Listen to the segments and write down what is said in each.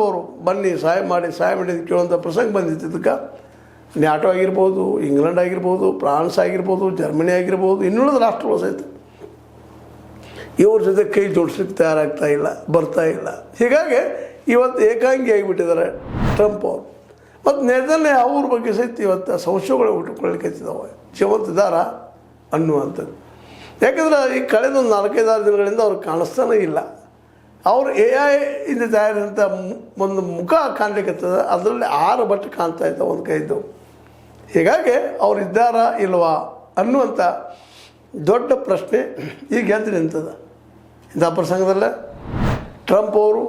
ಅವರು ಬನ್ನಿ ಸಹಾಯ ಮಾಡಿ ಕೇಳುವಂಥ ಪ್ರಸಂಗ ಬಂದಿತ್ತು. ಇದಕ್ಕೆ ನ್ಯಾಟೋ ಆಗಿರ್ಬೋದು, ಇಂಗ್ಲೆಂಡ್ ಆಗಿರ್ಬೋದು, ಫ್ರಾನ್ಸ್ ಆಗಿರ್ಬೋದು, ಜರ್ಮನಿ ಆಗಿರ್ಬೋದು, ಇನ್ನುಳಿದ ರಾಷ್ಟ್ರಗಳು ಸಹಿತ ಇವ್ರ ಜೊತೆ ಕೈ ಜೋಡಿಸ್ಲಿಕ್ಕೆ ತಯಾರಾಗ್ತಾ ಇಲ್ಲ, ಬರ್ತಾ ಇಲ್ಲ. ಹೀಗಾಗಿ ಇವತ್ತು ಏಕಾಂಗಿ ಆಗಿಬಿಟ್ಟಿದ್ದಾರೆ ಟ್ರಂಪ್ ಅವರು. ಮತ್ತು ನೆದರ್ನೇ ಅವ್ರ ಬಗ್ಗೆ ಸಹಿತ ಇವತ್ತು ಸಂಶಯಗಳು ಹುಟ್ಟುಕೊಳ್ಳಿಕ್ಕಿದ್ದಾವೆ, ಜೀವಂತಿದ್ದಾರ ಅನ್ನುವಂಥದ್ದು. ಯಾಕಂದ್ರೆ ಈ ಕಳೆದ ಒಂದು 4-5 ದಿನಗಳಿಂದ ಅವ್ರು ಕಾಣಿಸ್ತಾನೇ ಇಲ್ಲ. ಅವರು AI ಇಂದ ತಯಾರಿಸಿದಂಥ ಒಂದು ಮುಖ ಕಾಣಲಿಕ್ಕತ್ತದ, ಅದರಲ್ಲಿ 6 ಬಟ್ಟೆ ಕಾಣ್ತಾ ಇದ್ದಾವೆ ಒಂದು ಕೈದು. ಹೀಗಾಗಿ ಅವ್ರು ಇದ್ದಾರಾ ಇಲ್ವಾ ಅನ್ನುವಂಥ ದೊಡ್ಡ ಪ್ರಶ್ನೆ ಈಗ ಎದ್ದು ನಿಂತದ. ಇಂಥ ಪ್ರಸಂಗದಲ್ಲೇ ಟ್ರಂಪ್ ಅವರು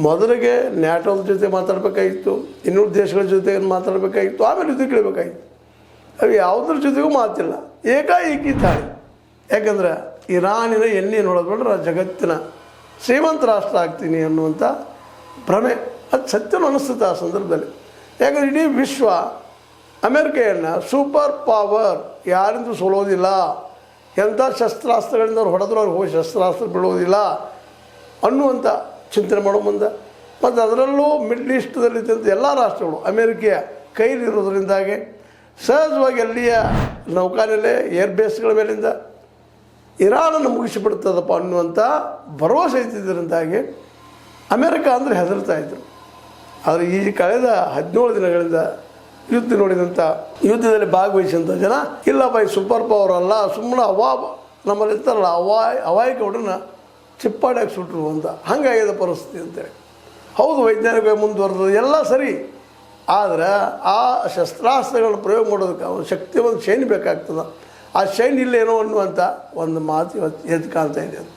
ಮೊದಲಿಗೆ ನ್ಯಾಟೋದ ಜೊತೆ ಮಾತಾಡಬೇಕಾಗಿತ್ತು, ಇನ್ನೂರು ದೇಶಗಳ ಜೊತೆ ಮಾತಾಡಬೇಕಾಗಿತ್ತು, ಆಮೇಲೆ ಯುದ್ಧ ಕೇಳಬೇಕಾಗಿತ್ತು. ಅವು ಯಾವುದ್ರ ಜೊತೆಗೂ ಮಾತಿಲ್ಲ, ಏಕಾಏಕಿ ತಾಳಿ. ಯಾಕಂದ್ರೆ ಇರಾನಿನ ಎಣ್ಣೆ ನೋಡೋದ್ಬಿಟ್ರೆ ಜಗತ್ತಿನ ಶ್ರೀಮಂತ ರಾಷ್ಟ್ರ ಆಗ್ತೀನಿ ಅನ್ನುವಂಥ ಭ್ರಮೆ ಅದು ಸತ್ಯನೂ ಅನ್ನಿಸ್ತದೆ ಆ ಸಂದರ್ಭದಲ್ಲಿ. ಯಾಕಂದರೆ ಇಡೀ ವಿಶ್ವ ಅಮೇರಿಕೆಯನ್ನು ಸೂಪರ್ ಪವರ್, ಯಾರಿಂದೂ ಸೋಲೋದಿಲ್ಲ, ಎಂಥ ಶಸ್ತ್ರಾಸ್ತ್ರಗಳಿಂದ ಅವ್ರು ಹೊಡೆದ್ರು ಅವ್ರಿಗೆ ಹೋಗಿ ಶಸ್ತ್ರಾಸ್ತ್ರ ಬೀಳೋದಿಲ್ಲ ಅನ್ನುವಂಥ ಚಿಂತನೆ ಮಾಡೋ ಮುಂದೆ. ಮತ್ತು ಅದರಲ್ಲೂ ಮಿಡ್ಲ್ ಈಸ್ಟ್ದಲ್ಲಿದ್ದಂಥ ಎಲ್ಲ ರಾಷ್ಟ್ರಗಳು ಅಮೇರಿಕೆಯ ಕೈಲಿರೋದ್ರಿಂದಾಗಿ ಸಹಜವಾಗಿ ಅಲ್ಲಿಯ ನೌಕಾನೆಲೆ ಏರ್ಬೇಸ್ಗಳ ಮೇಲಿಂದ ಇರಾನನ್ನು ಮುಗಿಸಿಬಿಡ್ತದಪ್ಪ ಅನ್ನುವಂಥ ಭರವಸೆ ಇದ್ದಿದ್ದರಿಂದಾಗಿ ಅಮೇರಿಕ ಅಂದರೆ ಹೆದರ್ತಾಯಿದ್ರು. ಆದರೆ ಈ ಕಳೆದ 17 ದಿನಗಳಿಂದ ಯುದ್ಧ ನೋಡಿದಂಥ ಯುದ್ಧದಲ್ಲಿ ಭಾಗವಹಿಸಿದಂಥ ಜನ ಇಲ್ಲಪ್ಪ ಈ ಸೂಪರ್ ಪವರ್ ಅಲ್ಲ, ಸುಮ್ಮನೆ ನಮ್ಮಲ್ಲಿ ಇರ್ತಾರಲ್ಲ ಅವಾಯಿಕ ಹುಡುಗನ ಚಿಪ್ಪಾಡ್ಯಾಗಿ ಸುಟ್ಟರು ಅಂತ ಹಂಗಾಗಿದೆ ಪರಿಸ್ಥಿತಿ ಅಂತೇಳಿ. ಹೌದು, ವೈಜ್ಞಾನಿಕ ಮುಂದುವರೆದು ಎಲ್ಲ ಸರಿ, ಆದರೆ ಆ ಶಸ್ತ್ರಾಸ್ತ್ರಗಳನ್ನ ಪ್ರಯೋಗ ಮಾಡೋದಕ್ಕೆ ಒಂದು ಶಕ್ತಿವಂತ ಸೈನ್ಯ ಬೇಕಾಗ್ತದೆ. ಆ ಸೈನ್ಯ ಇಲ್ಲೇನೋ ಅನ್ನುವಂಥ ಒಂದು ಮಾತು ಇವತ್ತು ಎದ್ದು ಕಾಣ್ತಾ ಇದೆ ಅಂತ.